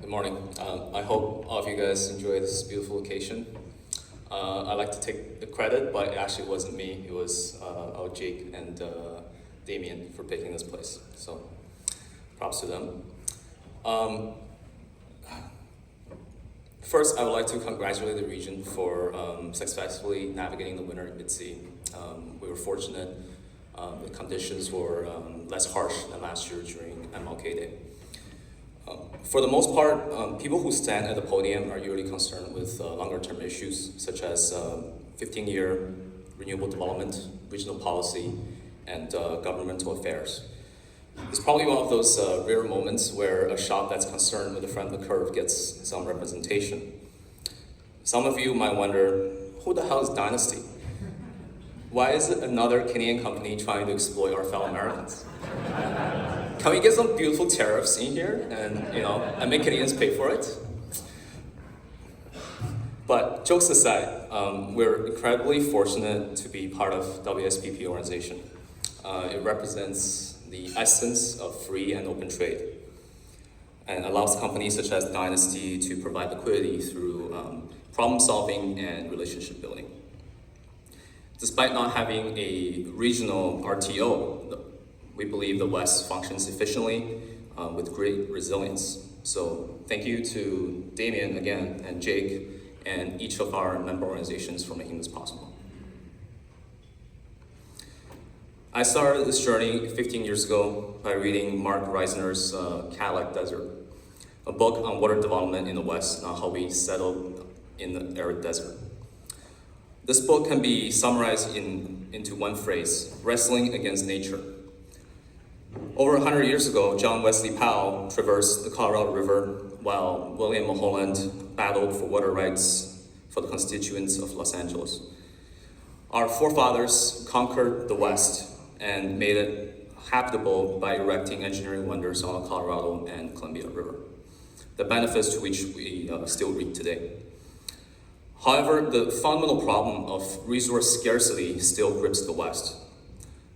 Good morning. I hope all of you guys enjoy this beautiful occasion. I'd like to take the credit, but it actually wasn't me. It was our Jake and Damien for picking this place. So props to them. First, I would like to congratulate the region for successfully navigating the winter at sea. We were fortunate. The conditions were less harsh than last year during MLK Day. For the most part, people who stand at the podium are usually concerned with longer-term issues such as 15-year renewable development, regional policy, and governmental affairs. It's probably one of those rare moments where a shop that's concerned with the front of the curve gets some representation. Some of you might wonder, who the hell is Dynasty? Why is it another Canadian company trying to exploit our fellow Americans? Can we get some beautiful tariffs in here and make Canadians pay for it? But jokes aside, we're incredibly fortunate to be part of WSPP organization. It represents the essence of free and open trade and allows companies such as Dynasty to provide liquidity through problem solving and relationship building. Despite not having a regional RTO, we believe the West functions efficiently with great resilience. So thank you to Damien again and Jake and each of our member organizations for making this possible. I started this journey 15 years ago by reading Mark Reisner's Cadillac Desert, a book on water development in the West and how we settled in the arid desert. This book can be summarized into one phrase: wrestling against nature. Over 100 years ago, John Wesley Powell traversed the Colorado River while William Mulholland battled for water rights for the constituents of Los Angeles. Our forefathers conquered the West and made it habitable by erecting engineering wonders on the Colorado and Columbia River, the benefits to which we still reap today. However, the fundamental problem of resource scarcity still grips the West.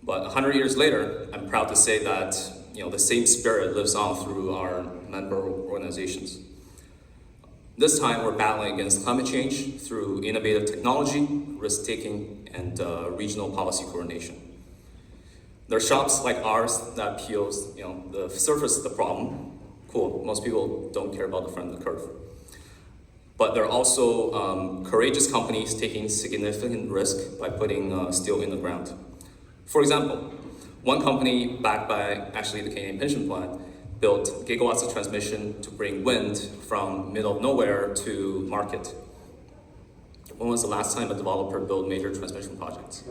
But 100 years later, I'm proud to say that the same spirit lives on through our member organizations. This time, we're battling against climate change through innovative technology, risk-taking, and regional policy coordination. There are shops like ours that peels the surface of the problem. Cool, most people don't care about the front of the curve. But there are also courageous companies taking significant risk by putting steel in the ground. For example, one company backed by actually the Canadian Pension Plan built gigawatts of transmission to bring wind from middle of nowhere to market. When was the last time a developer built major transmission projects?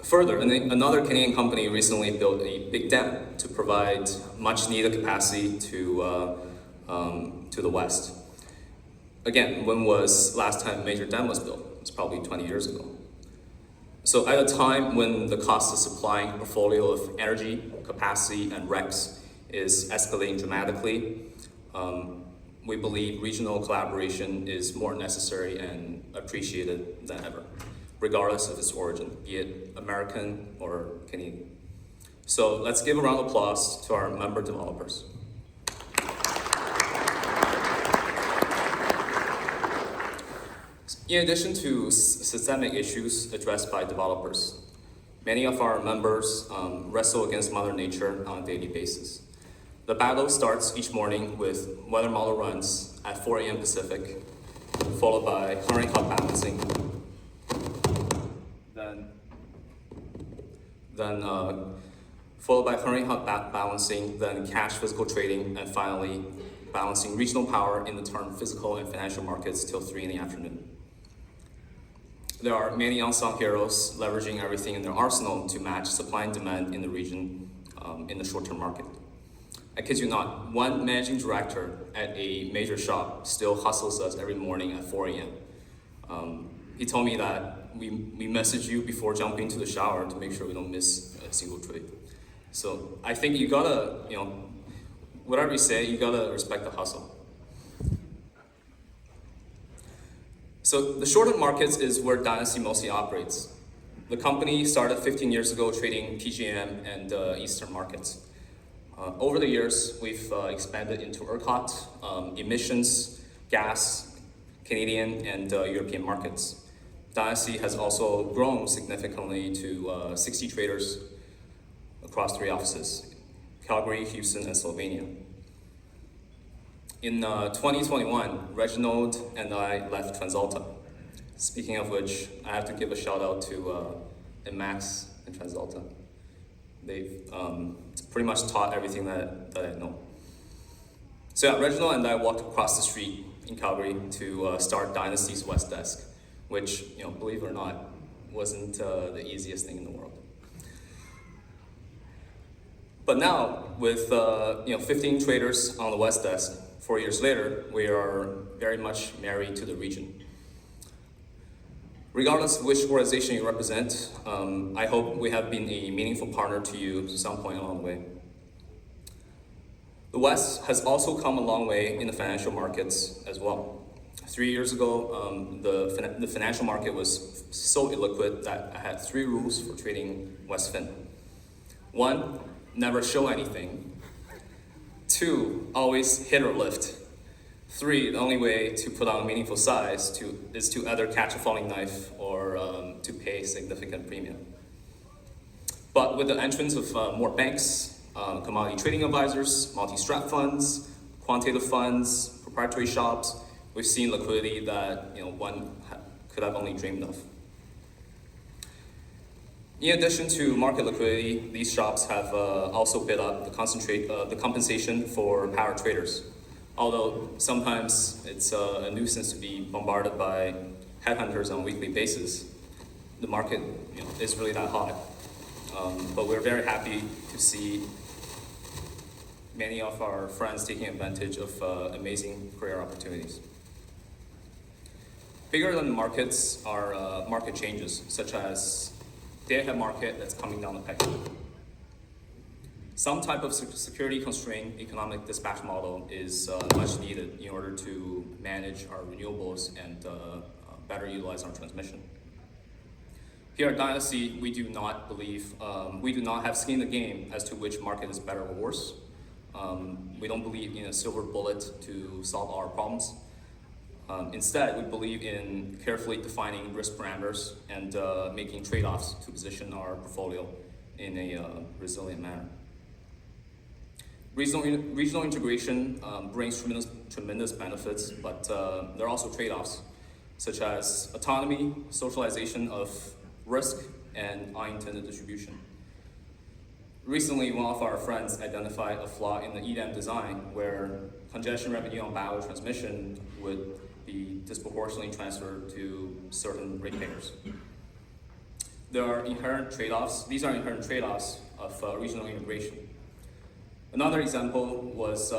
Further, another Canadian company recently built a big dam to provide much needed capacity to the West. Again, when was last time a major dam was built? It's probably 20 years ago. So at a time when the cost of supplying a portfolio of energy, capacity, and RECs is escalating dramatically, we believe regional collaboration is more necessary and appreciated than ever, regardless of its origin, be it American or Canadian. So let's give a round of applause to our member developers. In addition to systemic issues addressed by developers, many of our members wrestle against Mother Nature on a daily basis. The battle starts each morning with weather model runs at 4 a.m. Pacific, followed by hurry hot balancing, then cash physical trading, and finally balancing regional power in the term physical and financial markets till 3 in the afternoon. There are many unsung heroes leveraging everything in their arsenal to match supply and demand in the region in the short-term market. I kid you not, one managing director at a major shop still hustles us every morning at 4 a.m. He told me that we message you before jumping to the shower to make sure we don't miss a single trade. So I think you gotta, whatever you say, you gotta respect the hustle. So the short-term markets is where Dynasty mostly operates. The company started 15 years ago trading PJM and Eastern markets. Over the years, we've expanded into ERCOT, emissions, gas, Canadian, and European markets. Dynasty has also grown significantly to 60 traders across 3 offices, Calgary, Houston, and Slovenia. In 2021, Reginald and I left TransAlta. Speaking of which, I have to give a shout out to Max and TransAlta. They've pretty much taught everything that I know. So yeah, Reginald and I walked across the street in Calgary to start Dynasty's West Desk, which, believe it or not, wasn't the easiest thing in the world. But now, with 15 traders on the West Desk, 4 years later, we are very much married to the region. Regardless of which organization you represent, I hope we have been a meaningful partner to you at some point along the way. The West has also come a long way in the financial markets as well. 3 years ago, the financial market was so illiquid that I had 3 rules for trading WestFin. 1, never show anything. 2, always hit or lift. 3, the only way to put on a meaningful size is to either catch a falling knife or to pay significant premium. But with the entrance of more banks, commodity trading advisors, multi-strat funds, quantitative funds, proprietary shops, we've seen liquidity that one could have only dreamed of. In addition to market liquidity, these shops have also bid up the compensation for power traders. Although sometimes it's a nuisance to be bombarded by headhunters on a weekly basis, the market is really that hot. But we're very happy to see many of our friends taking advantage of amazing career opportunities. Bigger than markets are market changes, such as day-ahead market that's coming down the pike. Some type of security constrained economic dispatch model is much needed in order to manage our renewables and better utilize our transmission. Here at Dynasty, we do not have skin in the game as to which market is better or worse. We don't believe in a silver bullet to solve our problems. Instead, we believe in carefully defining risk parameters and making trade-offs to position our portfolio in a resilient manner. Regional integration brings tremendous benefits, but there are also trade-offs, such as autonomy, socialization of risk, and unintended distribution. Recently, one of our friends identified a flaw in the EDAM design where congestion revenue on Ballard transmission would be disproportionately transferred to certain ratepayers. There are inherent trade-offs. These are inherent trade-offs of regional integration. Another example was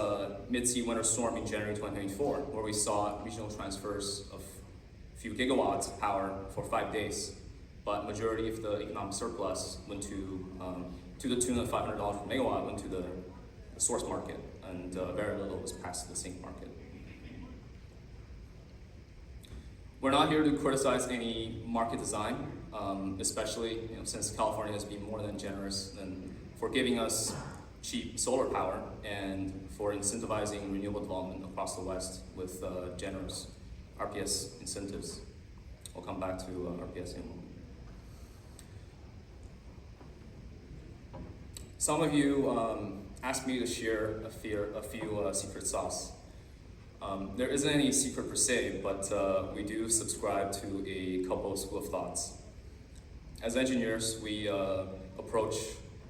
mid-sea winter storm in January 2024, where we saw regional transfers of a few gigawatts of power for 5 days, but majority of the economic surplus went to the tune of $500 per megawatt went to the source market, and very little was passed to the sink market. We're not here to criticize any market design, especially since California has been more than generous for giving us cheap solar power and for incentivizing renewable development across the West with generous RPS incentives. We'll come back to RPS in a moment. Some of you asked me to share a few secret sauce. There isn't any secret per se, but we do subscribe to a couple of school of thoughts. As engineers, we approach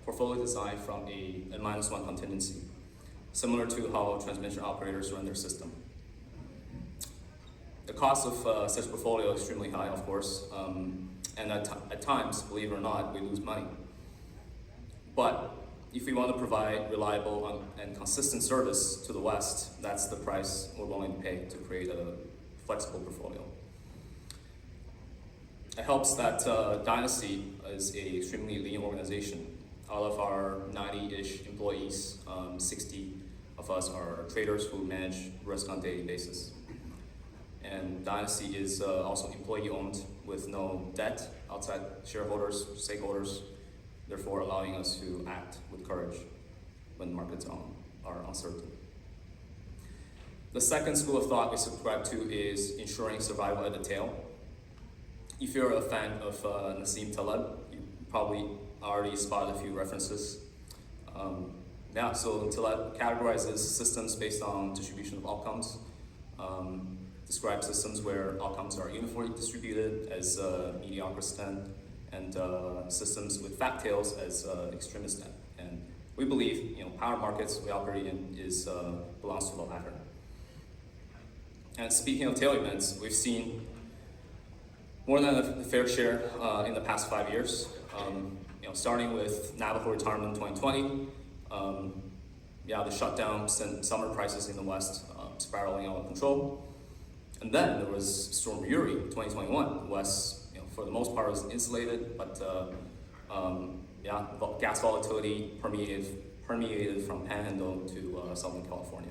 portfolio design from a N-1 contingency, similar to how transmission operators run their system. The cost of such portfolio is extremely high, of course, and at times, believe it or not, we lose money. But if we want to provide reliable and consistent service to the West, that's the price we're willing to pay to create a flexible portfolio. It helps that Dynasty is an extremely lean organization. Out of our 90-ish employees, 60 of us are traders who manage risk on a daily basis. And Dynasty is also employee-owned with no debt, outside shareholders, stakeholders, therefore allowing us to act with courage. when markets are uncertain. The second school of thought we subscribe to is ensuring survival at the tail. If you're a fan of Nassim Taleb, you probably already spotted a few references. So Taleb categorizes systems based on distribution of outcomes, describes systems where outcomes are uniformly distributed as mediocre extent, and systems with fat tails as extreme extent. And we believe, power markets we operate in belongs to the latter. And speaking of tail events, we've seen more than a fair share in the past 5 years. Starting with Navajo retirement in 2020, the shutdown sent summer prices in the West spiraling out of control. And then there was Storm Uri in 2021. The West, for the most part, was insulated, but gas volatility permeated from Panhandle to Southern California.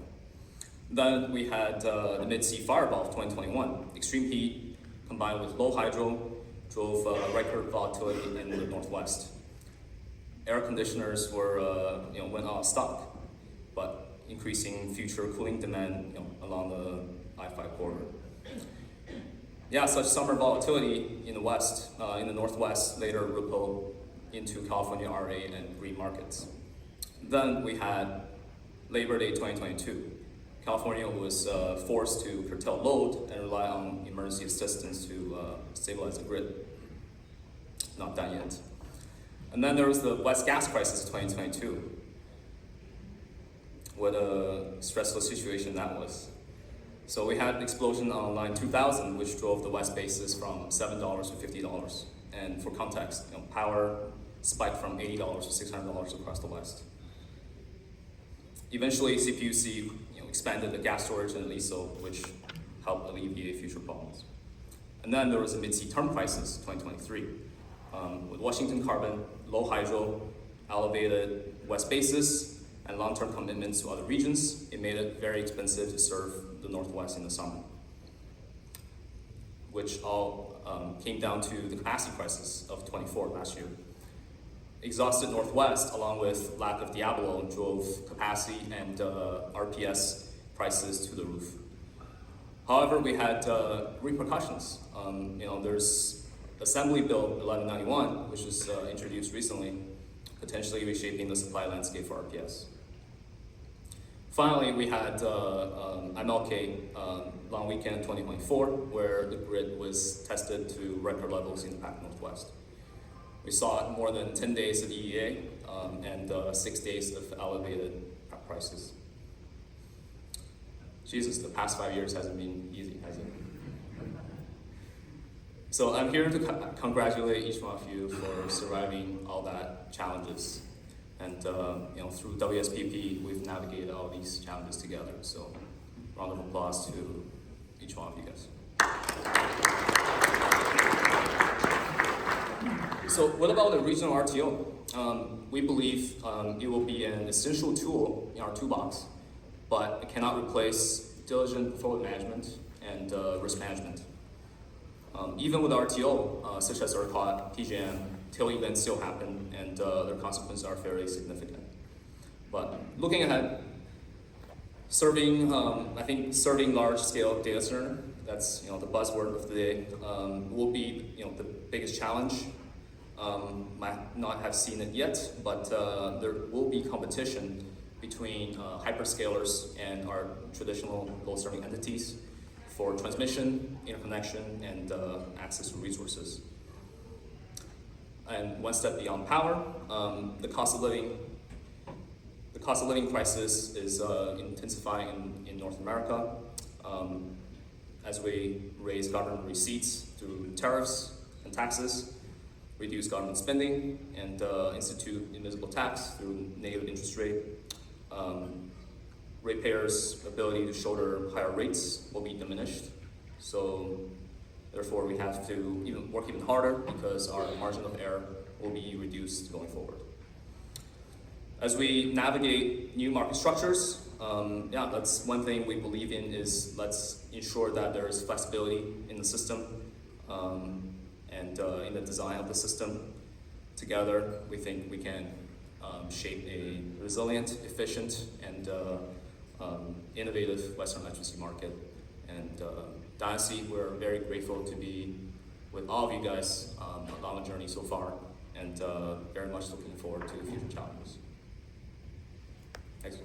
Then we had the mid-sea fireball of 2021. Extreme heat combined with low hydro drove record volatility in the Northwest. Air conditioners went out of stock, but increasing future cooling demand along the I-5 corridor. Such summer volatility in the West, in the Northwest, later rippled into California RA and green markets. Then we had Labor Day 2022. California was forced to curtail load and rely on emergency assistance to stabilize the grid. Not done yet. And then there was the West gas crisis of 2022. What a stressful situation that was. So we had an explosion on line 2000, which drove the West basis from $7 to $50. And for context, power spiked from $80 to $600 across the West. Eventually, CPUC expanded the gas storage in LISO, which helped alleviate future problems. And then there was a mid-sea term crisis, 2023. With Washington Carbon, low hydro, elevated West basis, and long-term commitments to other regions, it made it very expensive to serve the Northwest in the summer, which all came down to the capacity crisis of 24 last year. Exhausted Northwest, along with lack of Diablo, drove capacity and RPS prices to the roof. However, we had repercussions. There's Assembly Bill 1191, which was introduced recently, potentially reshaping the supply landscape for RPS. Finally, we had MLK long weekend 2024, where the grid was tested to record levels in the Pacific Northwest. We saw more than 10 days of EEA and 6 days of elevated prices. Jesus, the past 5 years hasn't been easy, has it? So I'm here to congratulate each one of you for surviving all that challenges. And through WSPP, we've navigated all these challenges together. So round of applause to each one of you guys. So what about the regional RTO? We believe it will be an essential tool in our toolbox, but it cannot replace diligent portfolio management and risk management. Even with RTO, such as ERCOT, PJM, tail events still happen, and their consequences are fairly significant. But looking ahead, serving large-scale data center, that's the buzzword of the day, will be the biggest challenge. Might not have seen it yet, but there will be competition between hyperscalers and our traditional load-serving entities for transmission, interconnection, and access to resources. And one step beyond power, the cost of living crisis is intensifying in North America as we raise government receipts through tariffs and taxes, reduce government spending, and institute invisible tax through negative interest rate. Ratepayers' ability to shoulder higher rates will be diminished. So therefore, we have to work even harder because our margin of error will be reduced going forward. As we navigate new market structures, that's one thing we believe in is let's ensure that there is flexibility in the system and in the design of the system. Together, we think we can shape a resilient, efficient, and innovative Western electricity market. And Dynasty, we're very grateful to be with all of you guys along the journey so far, and very much looking forward to future challenges. Thanks.